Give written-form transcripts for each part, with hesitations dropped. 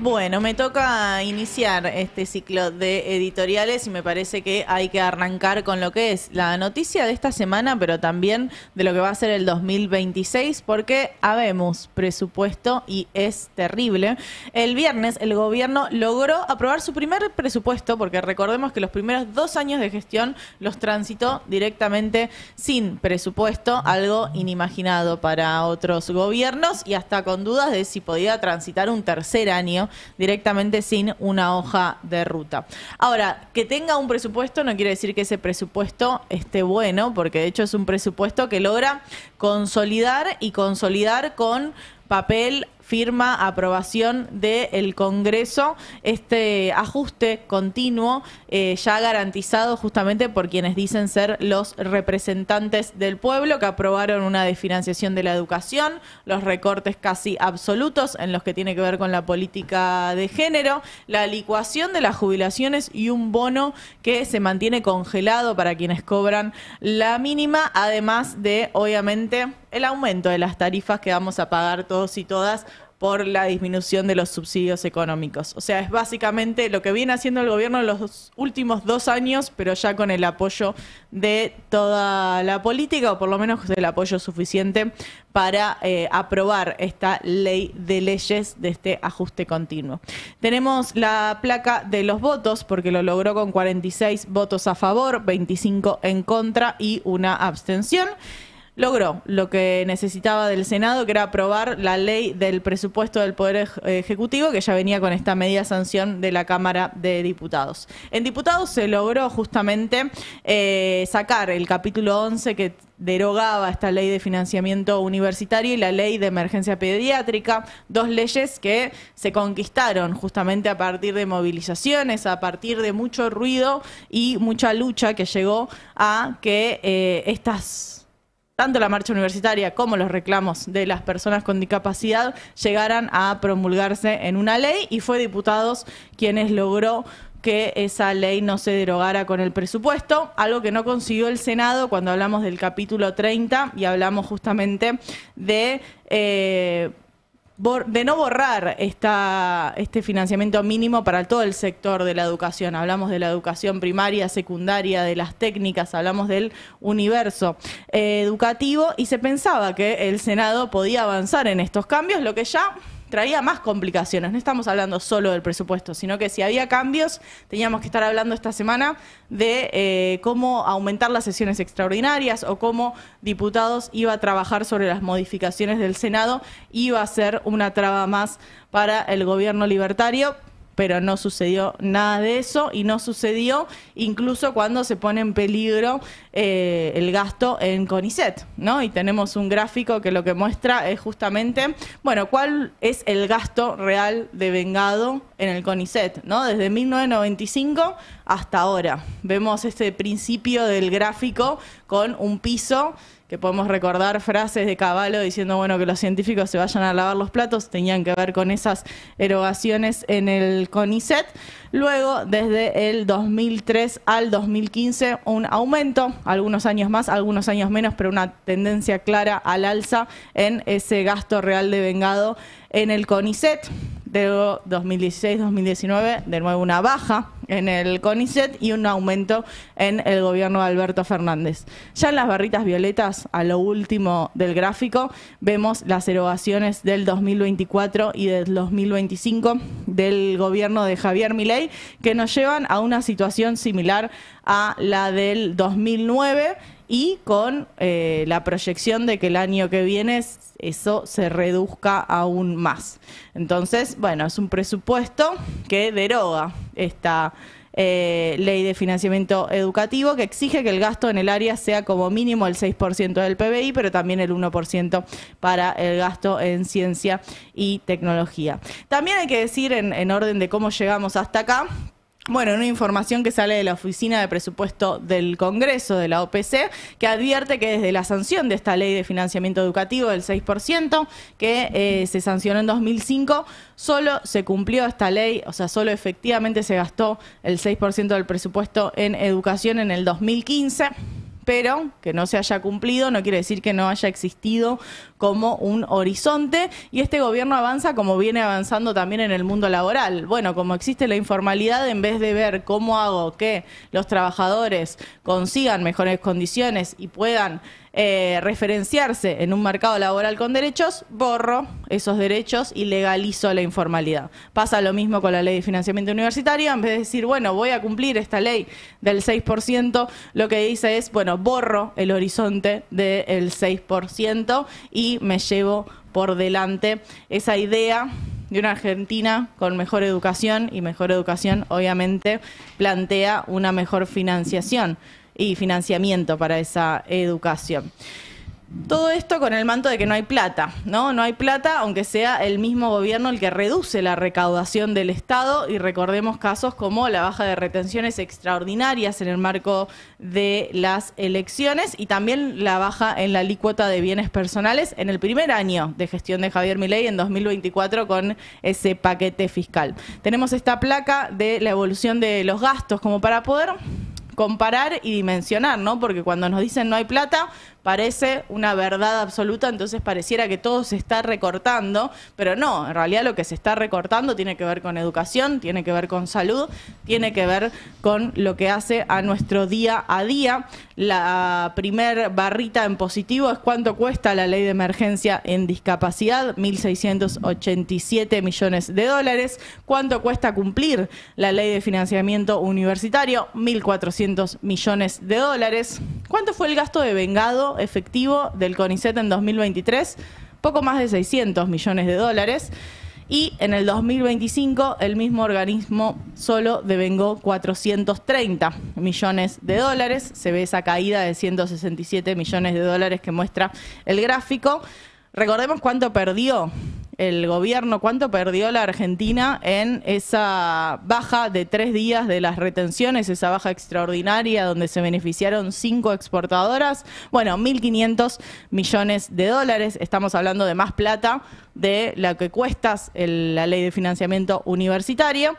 Bueno, me toca iniciar este ciclo de editoriales y me parece que hay que arrancar con lo que es la noticia de esta semana, pero también de lo que va a ser el 2026, porque habemos presupuesto y es terrible. El viernes el gobierno logró aprobar su primer presupuesto, porque recordemos que los primeros 2 años de gestión los transitó directamente sin presupuesto, algo inimaginado para otros gobiernos y hasta con dudas de si podía transitar un tercer año directamente sin una hoja de ruta. Ahora, que tenga un presupuesto no quiere decir que ese presupuesto esté bueno, porque de hecho es un presupuesto que logra consolidar con papel, firma, aprobación del Congreso, este ajuste continuo ya garantizado justamente por quienes dicen ser los representantes del pueblo, que aprobaron una desfinanciación de la educación, los recortes casi absolutos en los que tiene que ver con la política de género, la licuación de las jubilaciones y un bono que se mantiene congelado para quienes cobran la mínima, además de, obviamente, el aumento de las tarifas que vamos a pagar todos y todas por la disminución de los subsidios económicos. O sea, es básicamente lo que viene haciendo el gobierno en los últimos 2 años, pero ya con el apoyo de toda la política, o por lo menos el apoyo suficiente para aprobar esta ley de leyes de este ajuste continuo. Tenemos la placa de los votos, porque lo logró con 46 votos a favor, 25 en contra y una abstención. Logró lo que necesitaba del Senado, que era aprobar la ley del presupuesto del Poder Ejecutivo, que ya venía con esta media sanción de la Cámara de Diputados. En Diputados se logró justamente sacar el capítulo 11 que derogaba esta ley de financiamiento universitario y la ley de emergencia pediátrica, 2 leyes que se conquistaron justamente a partir de movilizaciones, a partir de mucho ruido y mucha lucha que llegó a que tanto la marcha universitaria como los reclamos de las personas con discapacidad llegaran a promulgarse en una ley, y fue Diputados quienes logró que esa ley no se derogara con el presupuesto, algo que no consiguió el Senado cuando hablamos del capítulo 30 y hablamos justamente de no borrar este financiamiento mínimo para todo el sector de la educación. Hablamos de la educación primaria, secundaria, de las técnicas, hablamos del universo educativo, y se pensaba que el Senado podía avanzar en estos cambios, lo que ya traía más complicaciones. No estamos hablando solo del presupuesto, sino que si había cambios, teníamos que estar hablando esta semana de cómo aumentar las sesiones extraordinarias o cómo Diputados iba a trabajar sobre las modificaciones del Senado. Iba a ser una traba más para el gobierno libertario, pero no sucedió nada de eso, y no sucedió incluso cuando se pone en peligro el gasto en CONICET, ¿no? Y tenemos un gráfico que lo que muestra es justamente, bueno, cuál es el gasto real devengado en el CONICET, ¿no? Desde 1995 hasta ahora. Vemos este principio del gráfico con un piso que podemos recordar frases de Cavallo diciendo, bueno, que los científicos se vayan a lavar los platos, tenían que ver con esas erogaciones en el CONICET. Luego, desde el 2003 al 2015, un aumento, algunos años más, algunos años menos, pero una tendencia clara al alza en ese gasto real devengado en el CONICET. De 2016-2019, de nuevo una baja en el CONICET y un aumento en el gobierno de Alberto Fernández. Ya en las barritas violetas, a lo último del gráfico, vemos las erogaciones del 2024 y del 2025 del gobierno de Javier Milei, que nos llevan a una situación similar a la del 2009, y con la proyección de que el año que viene eso se reduzca aún más. Entonces, bueno, es un presupuesto que deroga esta ley de financiamiento educativo, que exige que el gasto en el área sea como mínimo el 6% del PBI, pero también el 1% para el gasto en ciencia y tecnología. También hay que decir, en orden de cómo llegamos hasta acá, bueno, una información que sale de la Oficina de Presupuesto del Congreso, de la OPC, que advierte que desde la sanción de esta ley de financiamiento educativo del 6%, que se sancionó en 2005, solo se cumplió esta ley, o sea, solo efectivamente se gastó el 6% del presupuesto en educación en el 2015. pero que no se haya cumplido no quiere decir que no haya existido como un horizonte, y este gobierno avanza como viene avanzando también en el mundo laboral. Bueno, como existe la informalidad, en vez de ver cómo hago que los trabajadores consigan mejores condiciones y puedan referenciarse en un mercado laboral con derechos, borro esos derechos y legalizo la informalidad. Pasa lo mismo con la ley de financiamiento universitario. En vez de decir, bueno, voy a cumplir esta ley del 6%, lo que dice es, bueno, borro el horizonte del 6% y me llevo por delante esa idea de una Argentina con mejor educación, y mejor educación obviamente plantea una mejor financiación y financiamiento para esa educación. Todo esto con el manto de que no hay plata, ¿no? No hay plata, aunque sea el mismo gobierno el que reduce la recaudación del Estado, y recordemos casos como la baja de retenciones extraordinarias en el marco de las elecciones y también la baja en la alícuota de bienes personales en el primer año de gestión de Javier Milei en 2024 con ese paquete fiscal. Tenemos esta placa de la evolución de los gastos como para poder comparar y dimensionar, ¿no? Porque cuando nos dicen no hay plata, parece una verdad absoluta, entonces pareciera que todo se está recortando, pero no, en realidad lo que se está recortando tiene que ver con educación, tiene que ver con salud, tiene que ver con lo que hace a nuestro día a día. La primer barrita en positivo es cuánto cuesta la ley de emergencia en discapacidad, 1.687 millones de dólares. ¿Cuánto cuesta cumplir la ley de financiamiento universitario? 1.400 millones de dólares. ¿Cuánto fue el gasto de vengado efectivo del CONICET en 2023? Poco más de 600 millones de dólares. Y en el 2025 el mismo organismo solo devengó 430 millones de dólares. Se ve esa caída de 167 millones de dólares que muestra el gráfico. Recordemos cuánto perdió el gobierno, cuánto perdió la Argentina en esa baja de 3 días de las retenciones, esa baja extraordinaria donde se beneficiaron 5 exportadoras. Bueno, 1.500 millones de dólares. Estamos hablando de más plata de la que cuesta la ley de financiamiento universitario.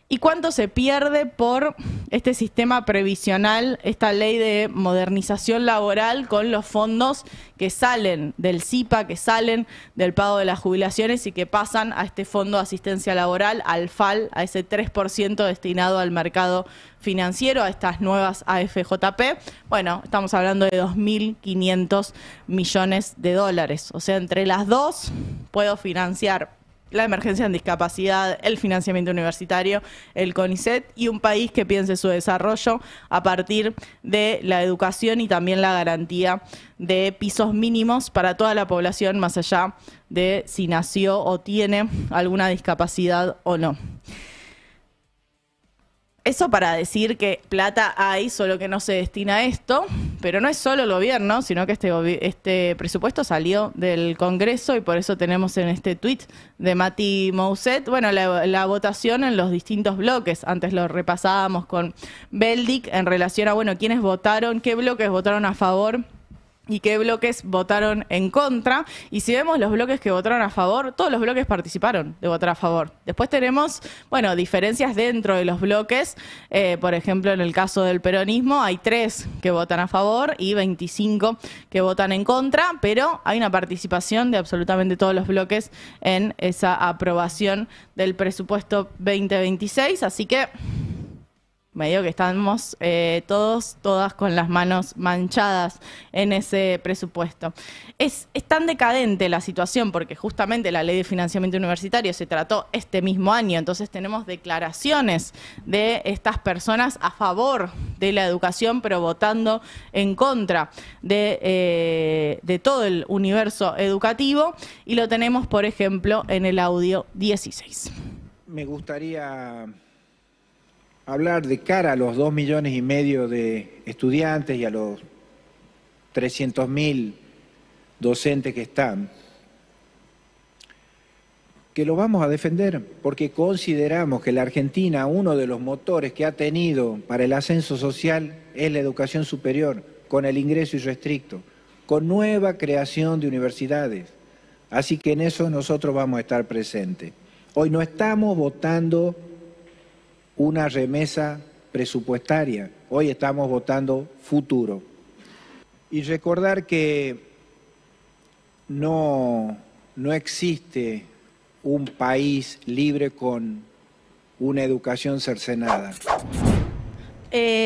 ¿Y cuánto se pierde por este sistema previsional, esta ley de modernización laboral con los fondos que salen del CIPA, que salen del pago de las jubilaciones y que pasan a este fondo de asistencia laboral, al FAL, a ese 3% destinado al mercado financiero, a estas nuevas AFJP? Bueno, estamos hablando de 2.500 millones de dólares. O sea, entre las dos puedo financiar la emergencia en discapacidad, el financiamiento universitario, el CONICET y un país que piense su desarrollo a partir de la educación y también la garantía de pisos mínimos para toda la población, más allá de si nació o tiene alguna discapacidad o no. Eso para decir que plata hay, solo que no se destina a esto, pero no es solo el gobierno, sino que este presupuesto salió del Congreso y por eso tenemos en este tuit de Mati Mousset, bueno, la votación en los distintos bloques. Antes lo repasábamos con Beldic en relación a, bueno, quiénes votaron, qué bloques votaron a favor y qué bloques votaron en contra. Y si vemos los bloques que votaron a favor, todos los bloques participaron de votar a favor. Después tenemos, bueno, diferencias dentro de los bloques. Por ejemplo, en el caso del peronismo hay 3 que votan a favor y 25 que votan en contra, pero hay una participación de absolutamente todos los bloques en esa aprobación del presupuesto 2026. Así que medio que estamos todas con las manos manchadas en ese presupuesto. Es tan decadente la situación porque justamente la ley de financiamiento universitario se trató este mismo año, entonces tenemos declaraciones de estas personas a favor de la educación, pero votando en contra de todo el universo educativo, y lo tenemos, por ejemplo, en el audio 16. Me gustaría hablar de cara a los 2,5 millones de estudiantes y a los 300.000 docentes que están, que lo vamos a defender porque consideramos que la Argentina, uno de los motores que ha tenido para el ascenso social es la educación superior, con el ingreso irrestricto, con nueva creación de universidades. Así que en eso nosotros vamos a estar presentes. Hoy no estamos votando una remesa presupuestaria, hoy estamos votando futuro. y recordar que no existe un país libre con una educación cercenada.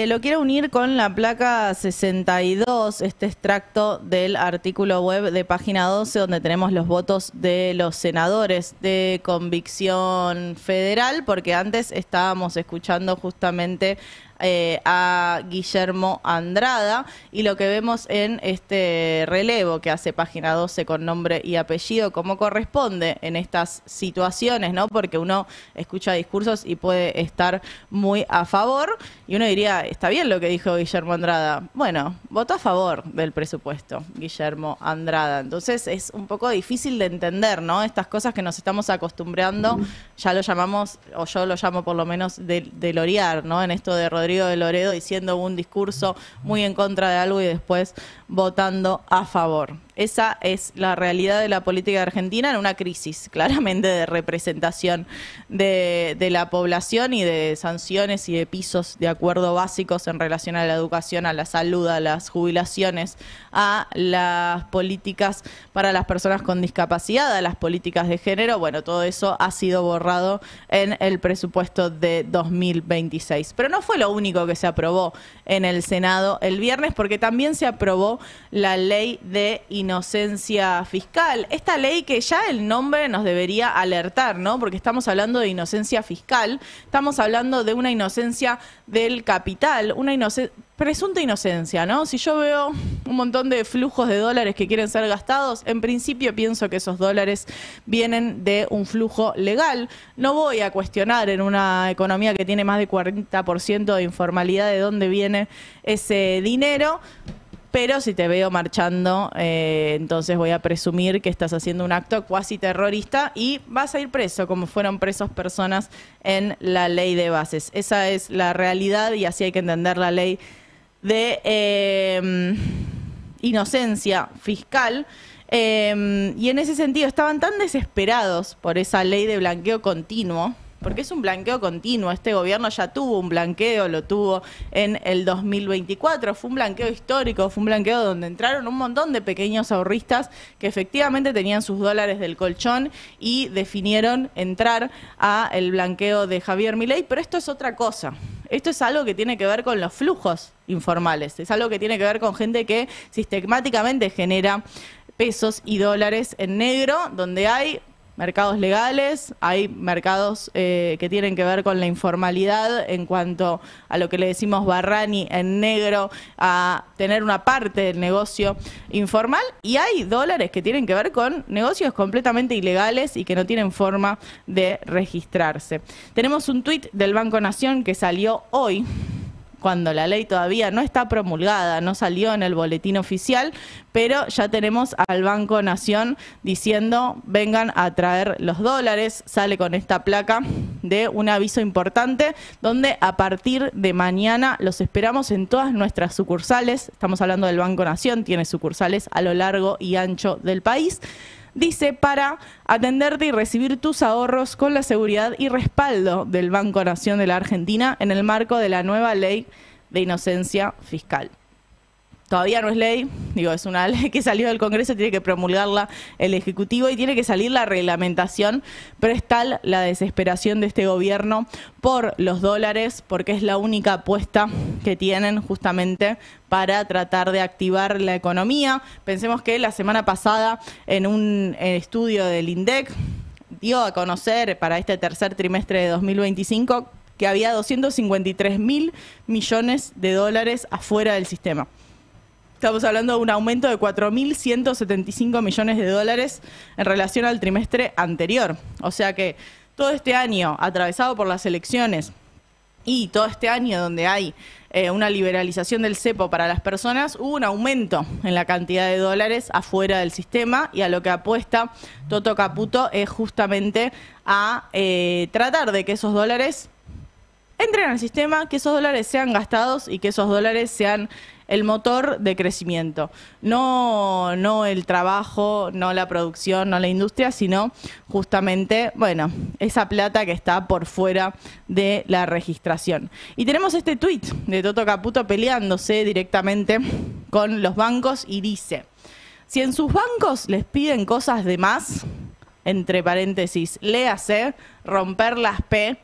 Lo quiero unir con la placa 62, este extracto del artículo web de página 12, donde tenemos los votos de los senadores de convicción federal, porque antes estábamos escuchando justamente a Guillermo Andrada, y lo que vemos en este relevo que hace página 12 con nombre y apellido, como corresponde en estas situaciones, ¿no? Porque uno escucha discursos y puede estar muy a favor, y uno diría, está bien lo que dijo Guillermo Andrada. Bueno, votó a favor del presupuesto, Guillermo Andrada. Entonces es un poco difícil de entender, ¿no? Estas cosas que nos estamos acostumbrando, ya lo llamamos, o yo lo llamo por lo menos de lorear, ¿no? En esto de Rodrigo de Loredo diciendo un discurso muy en contra de algo y después votando a favor. Esa es la realidad de la política argentina en una crisis, claramente, de representación de la población y de sanciones y de pisos de acuerdo básicos en relación a la educación, a la salud, a las jubilaciones, a las políticas para las personas con discapacidad, a las políticas de género. Bueno, todo eso ha sido borrado en el presupuesto de 2026. Pero no fue lo único que se aprobó en el Senado el viernes, porque también se aprobó la ley de inocencia fiscal. Esta ley que ya el nombre nos debería alertar, ¿no? Porque estamos hablando de inocencia fiscal, estamos hablando de una inocencia del capital, una presunta inocencia, ¿no? Si yo veo un montón de flujos de dólares que quieren ser gastados, en principio pienso que esos dólares vienen de un flujo legal. No voy a cuestionar en una economía que tiene más de 40% de informalidad de dónde viene ese dinero. Pero si te veo marchando, entonces voy a presumir que estás haciendo un acto cuasi terrorista y vas a ir preso, como fueron presos personas en la ley de bases. Esa es la realidad y así hay que entender la ley de inocencia fiscal. Y en ese sentido estaban tan desesperados por esa ley de blanqueo continuo, porque es un blanqueo continuo. Este gobierno ya tuvo un blanqueo, lo tuvo en el 2024, fue un blanqueo histórico, fue un blanqueo donde entraron un montón de pequeños ahorristas que efectivamente tenían sus dólares del colchón y definieron entrar a el blanqueo de Javier Milei, pero esto es otra cosa. Esto es algo que tiene que ver con los flujos informales, es algo que tiene que ver con gente que sistemáticamente genera pesos y dólares en negro, donde hay mercados legales, hay mercados que tienen que ver con la informalidad en cuanto a lo que le decimos Barrani en negro, a tener una parte del negocio informal, y hay dólares que tienen que ver con negocios completamente ilegales y que no tienen forma de registrarse. Tenemos un tuit del Banco Nación que salió hoy, cuando la ley todavía no está promulgada, no salió en el boletín oficial, pero ya tenemos al Banco Nación diciendo vengan a traer los dólares. Sale con esta placa de un aviso importante donde a partir de mañana los esperamos en todas nuestras sucursales. Estamos hablando del Banco Nación, tiene sucursales a lo largo y ancho del país. Dice, para atenderte y recibir tus ahorros con la seguridad y respaldo del Banco Nación de la Argentina en el marco de la nueva ley de inocencia fiscal. Todavía no es ley, digo, es una ley que salió del Congreso, tiene que promulgarla el Ejecutivo y tiene que salir la reglamentación, pero es tal la desesperación de este gobierno por los dólares, porque es la única apuesta que tienen justamente para tratar de activar la economía. Pensemos que la semana pasada en un estudio del INDEC dio a conocer para este tercer trimestre de 2025 que había 253.000 millones de dólares afuera del sistema. Estamos hablando de un aumento de 4.175 millones de dólares en relación al trimestre anterior. O sea que todo este año atravesado por las elecciones y todo este año donde hay una liberalización del cepo para las personas, hubo un aumento en la cantidad de dólares afuera del sistema, y a lo que apuesta Toto Caputo es justamente a tratar de que esos dólares entren al sistema, que esos dólares sean gastados y que esos dólares sean el motor de crecimiento. No el trabajo, no la producción, no la industria, sino justamente, bueno, esa plata que está por fuera de la registración. Y tenemos este tuit de Toto Caputo peleándose directamente con los bancos y dice: si en sus bancos les piden cosas de más, entre paréntesis, léase, romper las P,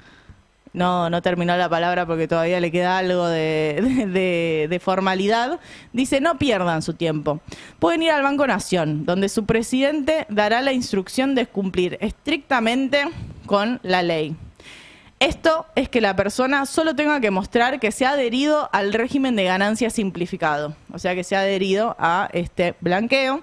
no terminó la palabra porque todavía le queda algo de formalidad, dice: no pierdan su tiempo. Pueden ir al Banco Nación, donde su presidente dará la instrucción de cumplir estrictamente con la ley. Esto es que la persona solo tenga que mostrar que se ha adherido al régimen de ganancia simplificado, o sea que se ha adherido a este blanqueo.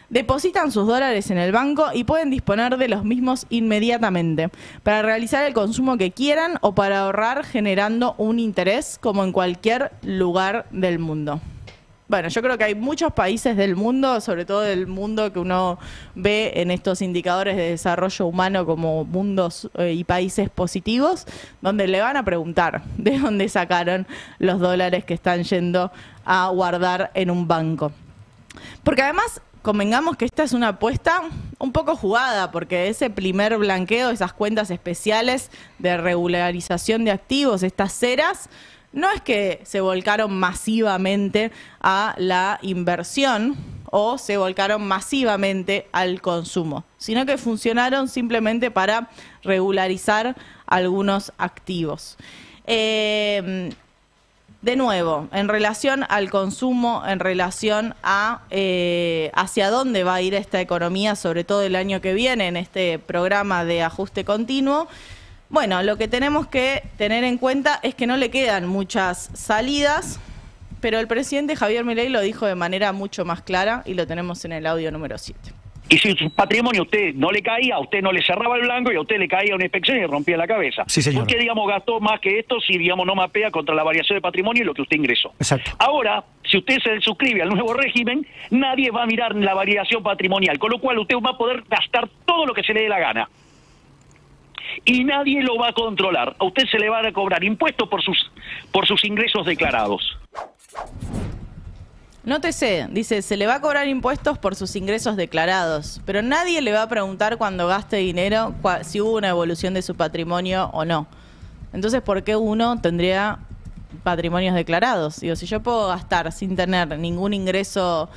Depositan sus dólares en el banco y pueden disponer de los mismos inmediatamente para realizar el consumo que quieran o para ahorrar generando un interés, como en cualquier lugar del mundo. Bueno, yo creo que hay muchos países del mundo, sobre todo del mundo que uno ve en estos indicadores de desarrollo humano como mundos y países positivos, donde le van a preguntar de dónde sacaron los dólares que están yendo a guardar en un banco. Porque además, convengamos que esta es una apuesta un poco jugada, porque ese primer blanqueo, esas cuentas especiales de regularización de activos, estas ceras, no es que se volcaron masivamente a la inversión o se volcaron masivamente al consumo, sino que funcionaron simplemente para regularizar algunos activos. De nuevo, en relación al consumo, en relación a hacia dónde va a ir esta economía, sobre todo el año que viene, en este programa de ajuste continuo, bueno, lo que tenemos que tener en cuenta es que no le quedan muchas salidas, pero el presidente Javier Milei lo dijo de manera mucho más clara y lo tenemos en el audio número 7. Y si su patrimonio a usted no le caía, a usted no le cerraba el blanco y a usted le caía una inspección y le rompía la cabeza. Sí, señor. ¿Por qué, digamos, gastó más que esto si, digamos, no mapea contra la variación de patrimonio y lo que usted ingresó? Exacto. Ahora, si usted se suscribe al nuevo régimen, nadie va a mirar la variación patrimonial, con lo cual usted va a poder gastar todo lo que se le dé la gana. Y nadie lo va a controlar. A usted se le van a cobrar impuestos por sus ingresos declarados. Nótese, dice, se le va a cobrar impuestos por sus ingresos declarados, pero nadie le va a preguntar cuando gaste dinero si hubo una evolución de su patrimonio o no. Entonces, ¿por qué uno tendría patrimonios declarados? Digo, si yo puedo gastar sin tener ningún ingreso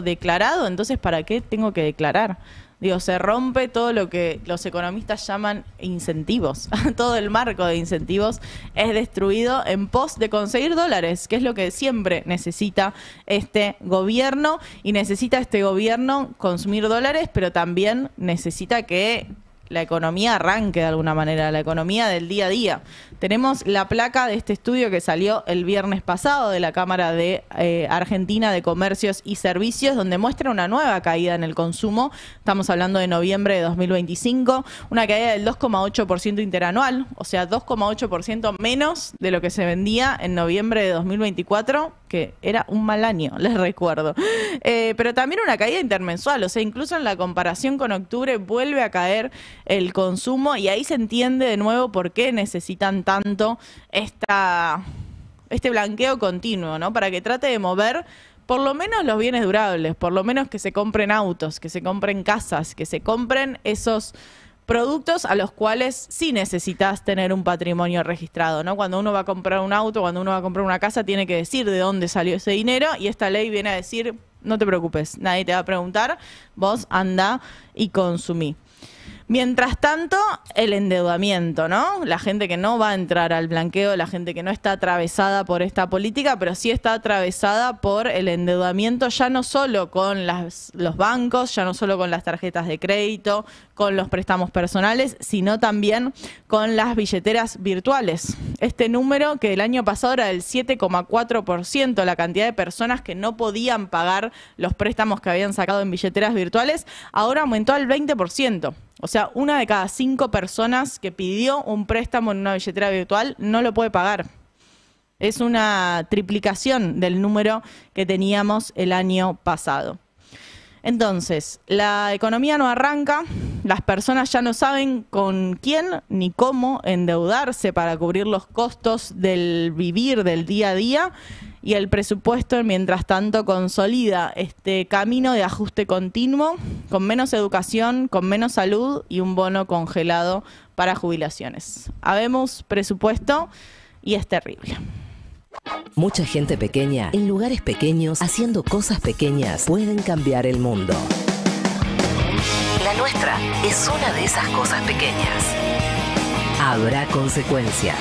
declarado, entonces ¿para qué tengo que declarar? Digo, se rompe todo lo que los economistas llaman incentivos. Todo el marco de incentivos es destruido en pos de conseguir dólares, que es lo que siempre necesita este gobierno. Y necesita este gobierno consumir dólares, pero también necesita que la economía arranque de alguna manera, la economía del día a día. Tenemos la placa de este estudio que salió el viernes pasado de la Cámara de Argentina de Comercios y Servicios, donde muestra una nueva caída en el consumo. Estamos hablando de noviembre de 2025, una caída del 2,8% interanual, o sea, 2,8% menos de lo que se vendía en noviembre de 2024, que era un mal año, les recuerdo. Pero también una caída intermensual, o sea, incluso en la comparación con octubre vuelve a caer el consumo y ahí se entiende de nuevo por qué necesitan tanto este blanqueo continuo, ¿no? Para que trate de mover por lo menos los bienes durables, por lo menos que se compren autos, que se compren casas, que se compren esos productos a los cuales sí necesitas tener un patrimonio registrado, ¿no? Cuando uno va a comprar un auto, cuando uno va a comprar una casa, tiene que decir de dónde salió ese dinero y esta ley viene a decir: no te preocupes, nadie te va a preguntar, vos andá y consumí. Mientras tanto, el endeudamiento, ¿no? La gente que no va a entrar al blanqueo, la gente que no está atravesada por esta política, pero sí está atravesada por el endeudamiento, ya no solo con los bancos, ya no solo con las tarjetas de crédito, con los préstamos personales, sino también con las billeteras virtuales. Este número, que el año pasado era del 7,4%, la cantidad de personas que no podían pagar los préstamos que habían sacado en billeteras virtuales, ahora aumentó al 20%. O sea, una de cada 5 personas que pidió un préstamo en una billetera virtual no lo puede pagar. Es una triplicación del número que teníamos el año pasado. Entonces, la economía no arranca, las personas ya no saben con quién ni cómo endeudarse para cubrir los costos del vivir del día a día, y el presupuesto, mientras tanto, consolida este camino de ajuste continuo, con menos educación, con menos salud y un bono congelado para jubilaciones. Habemos presupuesto y es terrible. Mucha gente pequeña, en lugares pequeños, haciendo cosas pequeñas, pueden cambiar el mundo. La nuestra es una de esas cosas pequeñas. Habrá consecuencias.